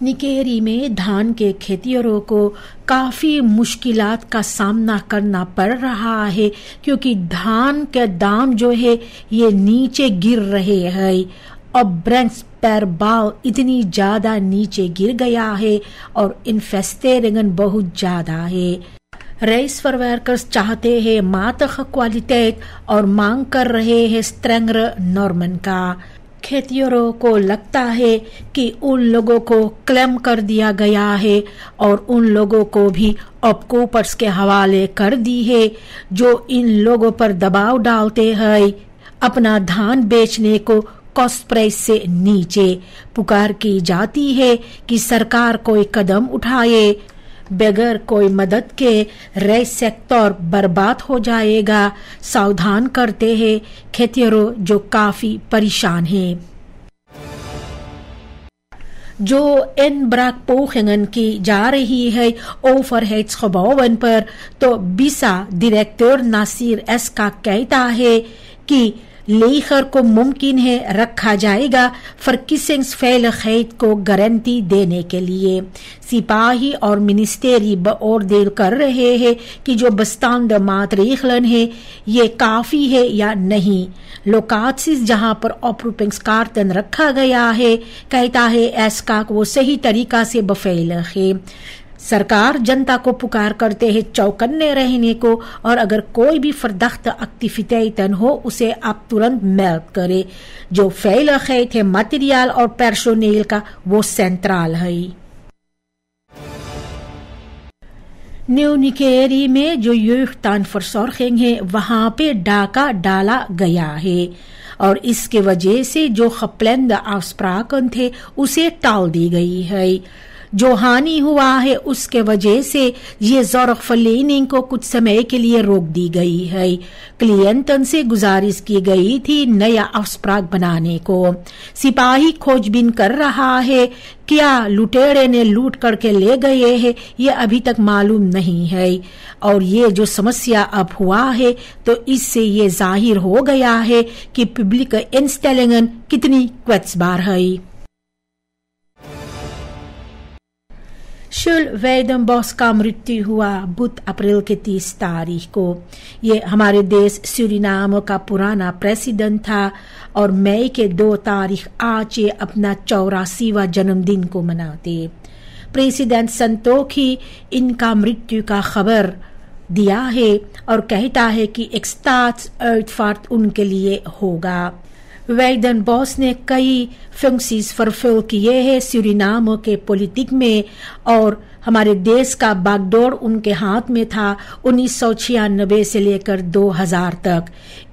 निकेरी में धान के खेतियों को काफ़ी मुश्किलात का सामना करना पड़ रहा है क्योंकि धान के दाम जो है ये नीचे गिर रहे हैं। अब ब्रेंट्स पर भाव इतनी ज़्यादा नीचे गिर गया है और इन्वेस्टेरिंगन बहुत ज़्यादा है। राइस फॉर वर्कर्स चाहते हैं मातख क्वालिटेट और मांग कर रहे हैं स्ट्रेंगर नॉर्मन का। खेतियों को लगता है कि उन लोगों को क्लेम कर दिया गया है और उन लोगों को भी ऑपकोपर्स के हवाले कर दी है जो इन लोगों पर दबाव डालते हैं अपना धान बेचने को कॉस्ट प्राइस से नीचे। पुकार की जाती है कि सरकार कोई कदम उठाए, बगैर कोई मदद के राइस सेक्टर बर्बाद हो जाएगा। सावधान करते हैं खेतियों जो काफी परेशान हैं। जो इन ब्राकपोखंगन की जा रही है ओवरहेड्स खबौवन पर, तो बिसा डायरेक्टर नासिर एस का कहता है कि लेखर को मुमकिन है रखा जाएगा फर्किसिंग्स फैल खैत को गारंटी देने के लिए। सिपाही और मिनिस्टेरी बओरदेल कर रहे हैं कि जो बस्तान मातरीखलन है ये काफी है या नहीं। लोकात्सिस जहां पर ऑपरूपिंग्स कार्टन रखा गया है, कहता है एसका वो सही तरीका से बफेल है। सरकार जनता को पुकार करते हैं चौकन्ने रहने को और अगर कोई भी फर्दख्त एक्टिविटेतन हो उसे आप तुरंत मेल्ट करे। जो फेल खैत है मटेरियल और पर्सोनेल का वो सेंट्रल है। न्यू निकेरी में जो युक्तान फरसोरखेंग है वहां पे डाका डाला गया है और इसके वजह से जो खपलेंद आस्प्राकन थे उसे टाल दी गई है। जो हानि हुआ है उसके वजह से ये ज़ोरफ़लेनिंग को कुछ समय के लिए रोक दी गई है। क्लियंटन से गुजारिश की गई थी नया अस्प्राग बनाने को। सिपाही खोजबीन कर रहा है, क्या लुटेरे ने लूट करके ले गए हैं ये अभी तक मालूम नहीं है। और ये जो समस्या अब हुआ है तो इससे ये जाहिर हो गया है कि पब्लिक इंस्टेलिंगन कितनी क्वेट्सबार है। शुल वेदम्बॉस का मृत्यु हुआ बुध अप्रैल के 30 तारीख को। ये हमारे देश सूरीनाम का पुराना प्रेसिडेंट था और मई के 2 तारीख आज ये अपना 84वां जन्मदिन को मनाते। प्रेसिडेंट संतोखी इनका मृत्यु का खबर दिया है और कहता है कि एक स्टाट्सउटफार्ट उनके लिए होगा। वेदनबॉस ने कई फंक्शंस फुलफिल किए हैं सूरीनाम के पॉलिटिक में और हमारे देश का बागडोर उनके हाथ में था 1996 से लेकर 2000 तक।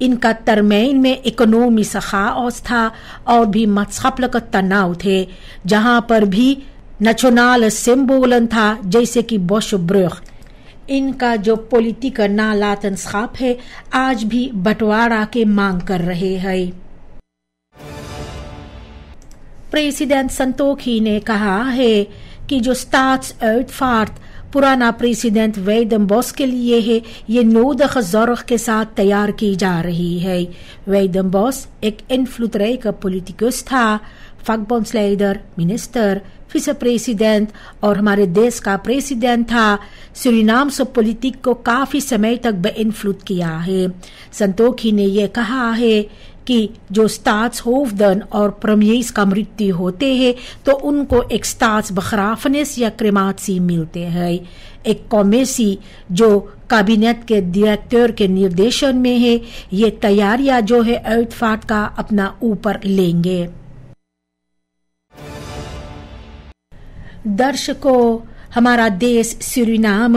इनका तरमीन में इकोनॉमी सखाओस था और भी मसखपल तनाव थे, जहां पर भी नेशनल सिंबोलन था जैसे कि बोशब्रुख। इनका जो पॉलिटिक नालातन छाप है आज भी बंटवारा के मांग कर रहे हैं। प्रेसिडेंट संतोखी ने कहा है कि जो स्टाट्सउटफार्ट पुराना प्रेसिडेंट वेदम्बॉस के लिए है ये 9 ज़ोरख के साथ तैयार की जा रही है। वेदम्बॉस एक इन्फ्लुएंस पॉलिटिकस था, फकबॉन्सलेडर, मिनिस्टर, विस प्रेसिडेंट और हमारे देश का प्रेसिडेंट था। सूरीनाम से पॉलिटिक को काफी समय तक बेइन्फ्लुएंस किया है। संतोखी ने यह कहा है कि जो स्टाट्सहोफदन और प्रीमियर्स का मृत्यु होते हैं तो उनको एक स्टाट्स बखराफनेस या क्रेमात्सी मिलते हैं। एक कॉमेसी जो कैबिनेट के डायरेक्टर के निर्देशन में है ये तैयारियां जो है आउटफाट का अपना ऊपर लेंगे। दर्शकों, हमारा देश सूरीनाम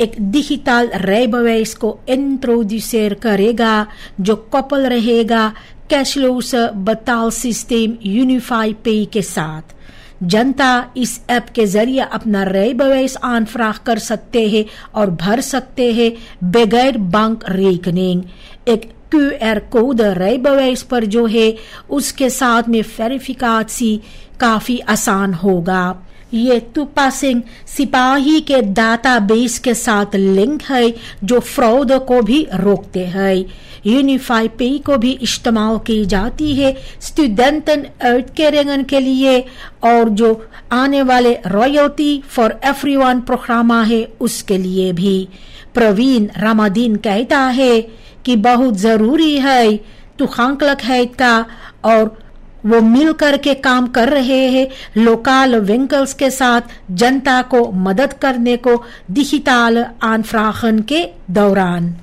एक डिजिटल रेबवेस को इंट्रोड्यूसर करेगा जो कपल रहेगा कैशलेस बटाल सिस्टम यूनिफाई पे के साथ। जनता इस ऐप के जरिए अपना रेबवेस आनफ्राख कर सकते हैं और भर सकते हैं बगैर बैंक रेकनिंग। एक QR कोड रेबवेस पर जो है उसके साथ में वेरिफिकेशन काफी आसान होगा। ये तुपा सिंह सिपाही के डाटाबेस के साथ लिंक है जो फ्रॉड को भी रोकते हैं। यूनिफाई पे को भी इस्तेमाल की जाती है स्टूडेंटन केरिंगन के लिए, और जो आने वाले रॉयल्टी फॉर एवरीवन प्रोग्राम है उसके लिए भी। प्रवीण रामादीन कहता है कि बहुत जरूरी है तो खांकलक है का, और वो मिलकर के काम कर रहे हैं लोकल विंकल्स के साथ जनता को मदद करने को डिजिटल आनफ्रागन के दौरान।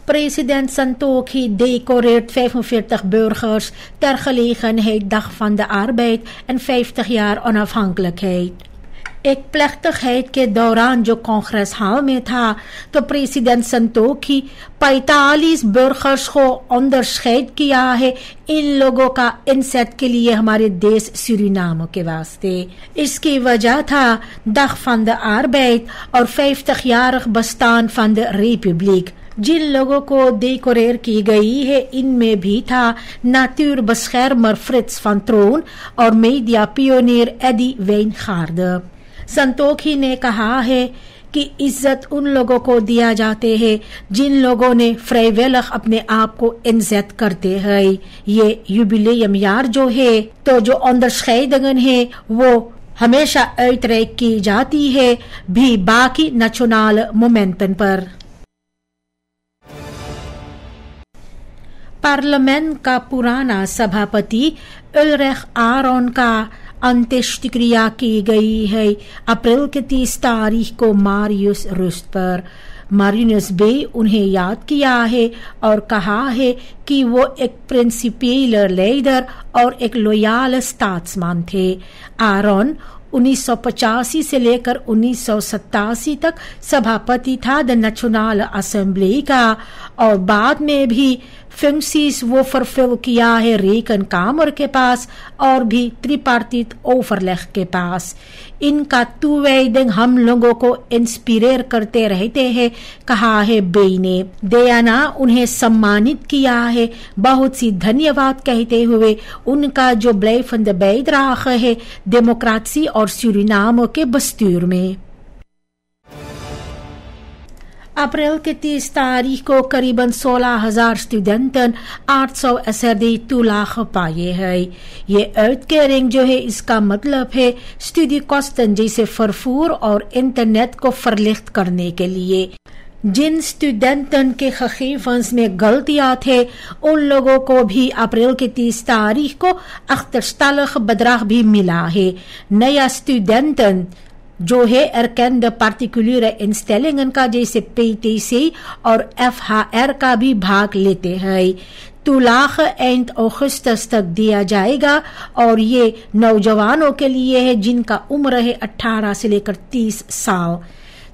President Santokhi decoreert 45 burgers ter gelegenheid Dag van de Arbeid en 50 jaar onafhankelijkheid. एक प्लेख्तगीत के दौरान जो कांग्रेस हाल में था तो प्रेसिडेंट संतोखी 45 बर्गर्स को अंडरस्केट किया है इन लोगों का इंसेट के लिए हमारे देश सूरीनाम के वास्ते। इसकी वजह था Dag van de Arbeid और 50-jarig bestaan van de Republiek। जिन लोगों को डेकोरेट की गई है इनमें भी था natuurbeschermer फ्रिट्स van Troon और media pioneer Eddy wijngaarden। Santokhi ने कहा है कि इज्जत उन लोगों को दिया जाते हैं जिन लोगों ने फ्रीविलग अपने आप को इंजेट करते हैं। ये युबिलियम यार जो है तो जो अंडरस्केडिंगन है वो हमेशा uitreik की जाती है भी बाकी नेशनल मोमेंटन पर। पार्लियामेंट का पुराना सभापति उल्रिख आरोन का अंत्येष्टिक्रिया की गई है अप्रैल के 30 तारीख को मारियस रुस्ट पर। मारियस बे उन्हें याद किया है और कहा है कि वो एक प्रिंसिपियल लीडर और एक लॉयल स्टेट्समैन थे। आरोन 1985 से लेकर 1987 तक सभापति था द नेशनल असेंबली का, और बाद में भी फंक्शंस वो फुलफिल किया है रेकन कामर के पास और भी त्रिपार्टित ओवरलेग के पास। इनका टूवेडिंग हम लोगों को इंस्पिरेट करते रहते हैं, कहा है बे ने। दयाना उन्हें सम्मानित किया है, बहुत सी धन्यवाद कहते हुए उनका जो ब्लेफन द बैदराग है डेमोक्रेसी और सूरीनाम के बस्तूर में। अप्रैल के 30 तारीख को करीबन 16,000 स्टूडेंटन 800 SRD लाख पाए हैं। ये uitkering जो है इसका मतलब है studiekosten जैसे फरफूर और इंटरनेट को verlicht करने के लिए। जिन स्टूडेंटन के gegevens में गलतियां थे उन लोगों को भी अप्रैल के 30 तारीख को achterstallig bedrag भी मिला है। नया स्टूडेंटन जो है erkende particuliere instellingen का जैसे PTC और FHR का भी भाग लेते हैं। तुलाख एंड अगस्त तक दिया जाएगा और ये नौजवानों के लिए है जिनका उम्र है 18 से लेकर 30 साल।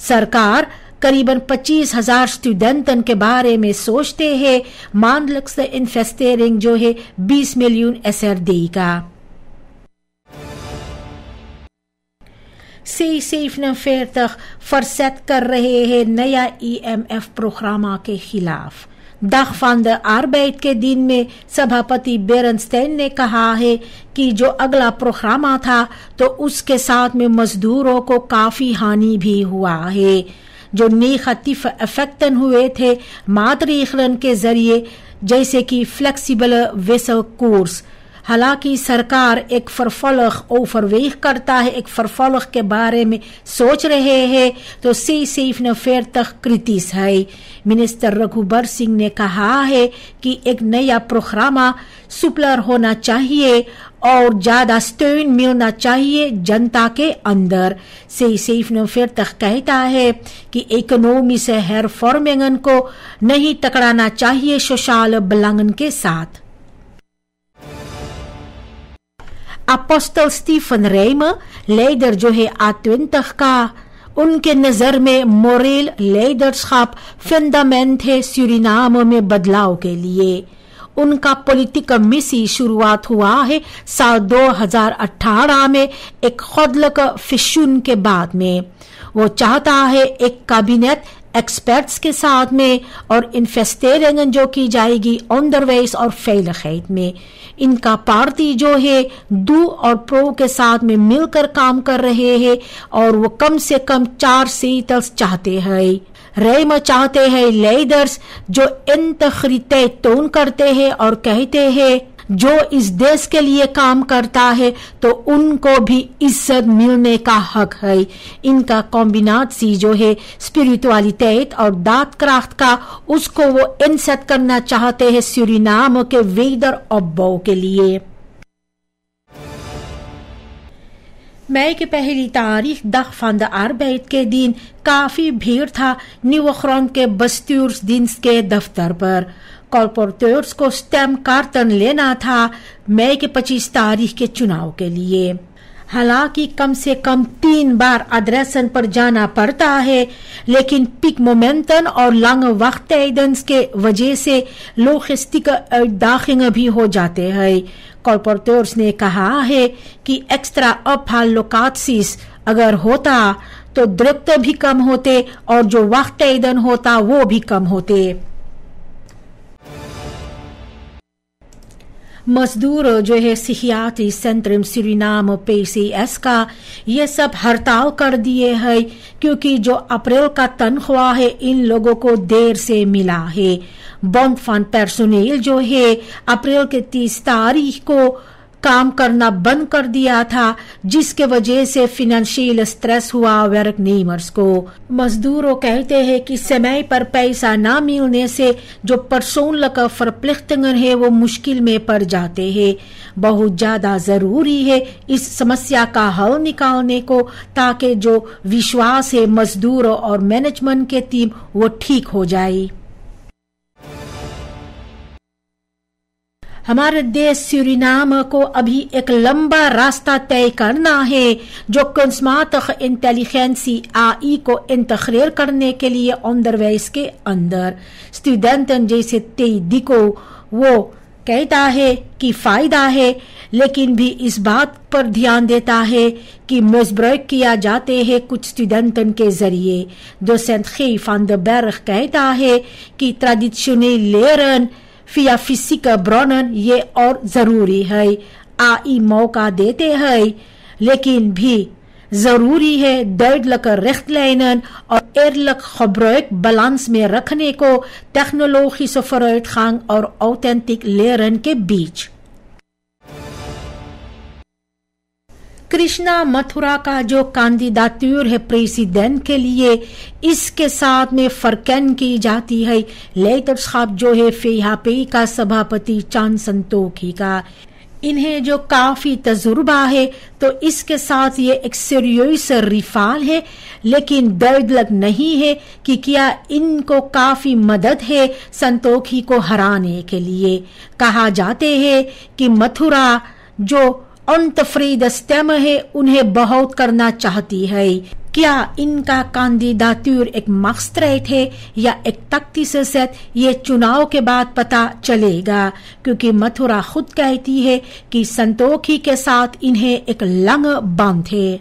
सरकार करीबन 25,000 स्टूडेंटन के बारे में सोचते हैं। maandelijkse investering जो है 20 मिलियन SRD का। C47 verzet कर रहे हैं नया EMF प्रोग्राम के खिलाफ। Dag van de Arbeid के दिन में सभापति बेरनस्टेन ने कहा है कि जो अगला प्रोग्राम था तो उसके साथ में मजदूरों को काफी हानि भी हुआ है। जो नेगेटिव इफेक्टन हुए थे मातरीखलन के जरिए जैसे कि फ्लेक्सिबल वेसल कोर्स। हालांकि सरकार एक vervolg overweeg करता है, एक vervolg के बारे में सोच रहे हैं तो C47 क्रिटिस है। मिनिस्टर रघुबर सिंह ने कहा है कि एक नया प्रोग्राम सुपलर होना चाहिए और ज्यादा स्टेन मिलना चाहिए जनता के अंदर। C47 कहता है कि इकोनॉमी से hervormingen को नहीं टकराना चाहिए सोशल belangen के साथ। अपोस्टल स्टीफन रेमर लीडर जो है A20 का, उनके नजर में मोरल लीडरशिप फंडामेंट है सूरीनाम में बदलाव के लिए। उनका पॉलिटिकल मिशन शुरुआत हुआ है साल 2018 में एक खुदलक फिशुन के बाद में। वो चाहता है एक कैबिनेट एक्सपर्ट्स के साथ में और इन्वेस्टमेंट जो की जाएगी ऑनदरवेज और फेलिखैत में। इनका पार्टी जो है डू और प्रो के साथ में मिलकर काम कर रहे हैं और वो कम से कम 4 सीट्स चाहते हैं। रेम चाहते हैं लीडर्स जो इंतखरीते टोन करते हैं और कहते हैं जो इस देश के लिए काम करता है तो उनको भी इज्जत मिलने का हक है। इनका कॉम्बिनासी जो है स्पिरिचुअलिटी और दातक्राफ्ट का, उसको वो इंसेट करना चाहते हैं सूरीनाम के वेदरऑपबouw के लिए। मई की पहली तारीख 10 van de arbeid के दिन काफी भीड़ था न्यूग्राउंड के bestuursdienst के दफ्तर पर। कॉर्पोरेटर्स को स्टैम्प कार्टन लेना था मई के 25 तारीख के चुनाव के लिए। हालांकि कम से कम 3 बार अड्रेसन पर जाना पड़ता है, लेकिन पिक मोमेंटन और लंग वक्त के वजह से लॉजिस्टिक दाखिल भी हो जाते हैं। कॉर्पोरेटर्स ने कहा है कि एक्स्ट्रा अपहाल लोकात्सिस अगर होता तो द्रव्य भी कम होते और जो वक्त होता वो भी कम होते। मजदूर जो है सियाती सेंट्रम सूरीनाम PCS का ये सब हड़ताल कर दिए है क्योंकि जो अप्रैल का तनख्वाह है इन लोगों को देर से मिला है। बॉन्ड फंड पर्सोनेल जो है अप्रैल के 30 तारीख को काम करना बंद कर दिया था, जिसके वजह से फाइनेंशियल स्ट्रेस हुआ वर्कनीमर्स को। मजदूरों कहते हैं कि समय पर पैसा ना मिलने से जो पर्सोनल verplichtingen है वो मुश्किल में पड़ जाते हैं। बहुत ज्यादा जरूरी है इस समस्या का हल निकालने को ताकि जो विश्वास है मजदूरों और मैनेजमेंट के टीम वो ठीक हो जाए। हमारे देश सूरीनाम को अभी एक लंबा रास्ता तय करना है जो कुंस्मातख इंटेलिजेंसी AI को इंतखरेर करने के लिए ऑनदरवेज के अंदर स्टूडेंटन जैसे तेदी को वो कहता है कि फायदा है, लेकिन भी इस बात पर ध्यान देता है कि मिसब्रेक किया जाते हैं कुछ स्टूडेंटन के जरिए। डोसेंट G van den Berg कहता है कि ट्रेडिशनल लेरन फिया फिजिका ब्रोनन ये और जरूरी है। AI मौका देते हैं, लेकिन भी जरूरी है duidelijk richtlijnen और eerlijk gebruik balans में रखने को टेक्नोलॉजिसche vooruitgang और ऑथेंटिक लेरन के बीच। कृष्णा मथुरा का जो कैंडिडेटूर है प्रेसिडेंट के लिए, इसके साथ में फरकन की जाती है लेटरसाब जो है फेहापे का सभापति चांद संतोखी का। इन्हें जो काफी तजुर्बा है तो इसके साथ ये एक सीरियस रिफाल है, लेकिन दुर्लभ नहीं है कि क्या इनको काफी मदद है संतोखी को हराने के लिए। कहा जाते हैं कि मथुरा जो अनतफरीद स्टेम है उन्हें बहुत करना चाहती है। क्या इनका कैंडिडेटूर एक मकसद है या एक तख्ती से ये चुनाव के बाद पता चलेगा, क्योंकि मथुरा खुद कहती है कि संतोखी के साथ इन्हें एक लंग बंद है।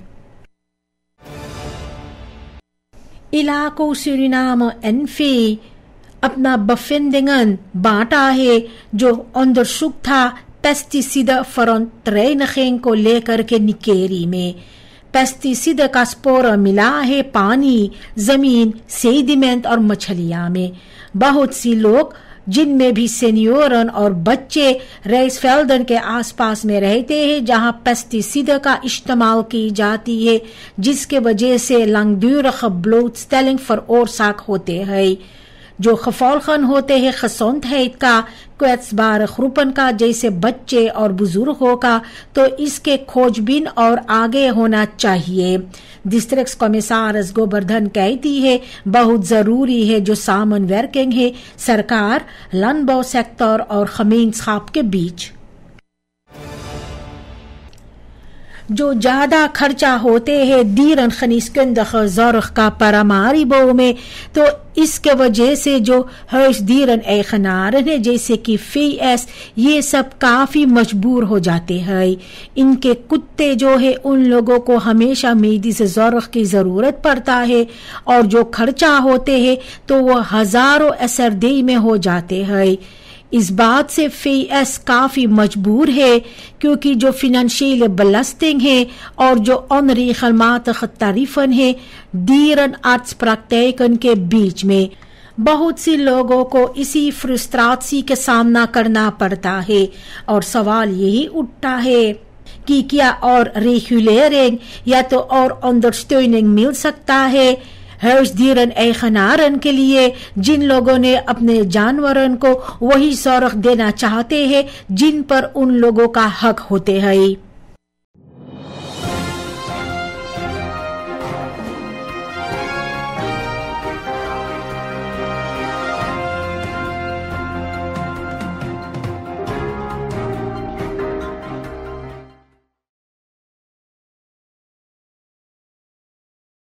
इलाको सूरीनाम एनफे अपना बफिंदिंगन बांटा है जो onderzoek था पेस्टिसाइड verontreiniging को लेकर के निकेरी में। पेस्टिसाइड का स्पोर मिला है पानी, जमीन, सेडिमेंट और मछलियां में। बहुत सी लोग जिनमें भी सीनियरन और बच्चे रेसफेल्डन के आसपास में रहते हैं जहां पेस्टिसाइड का इस्तेमाल की जाती है, जिसके वजह से langdurige blootstelling veroorzaakt होते हैं। जो खफौलखन होते हैं gezondheid का, kwetsbare ग्रुपन का जैसे बच्चे और बुजुर्गों का, तो इसके खोजबीन और आगे होना चाहिए। डिस्ट्रिक्ट कमिश्नर गोवर्धन कहती है बहुत जरूरी है जो सामन वर्किंग है सरकार, लैंडबो सेक्टर और gemeenschap के बीच। जो ज्यादा खर्चा होते हैं दीरन खनिस्कंदख ज़र्ख का परमारी बो में, तो इसके वजह से जो हर्ष दीरन एखनारन है जैसे कि फेस, ये सब काफी मजबूर हो जाते हैं। इनके कुत्ते जो है उन लोगों को हमेशा मेदी से ज़र्ख की जरूरत पड़ता है और जो खर्चा होते हैं तो वो हजारों असरदेई में हो जाते हैं। इस बात से फेस काफी मजबूर है क्योंकि जो फिनेंशियल बलस्टिंग है और जो ऑनरी खलमात तारीफन है दीरन आर्ट्स प्रैक्टिकन के बीच में बहुत सी लोगों को इसी फ्रस्ट्रेशन के सामना करना पड़ता है। और सवाल यही उठता है कि क्या और रेगुलेरिंग या तो और अंडरस्टैंडिंग मिल सकता है हर्ष दीरन एखनारन के लिए, जिन लोगों ने अपने जानवरन को वही ज़र्ख देना चाहते हैं जिन पर उन लोगों का हक होते हैं।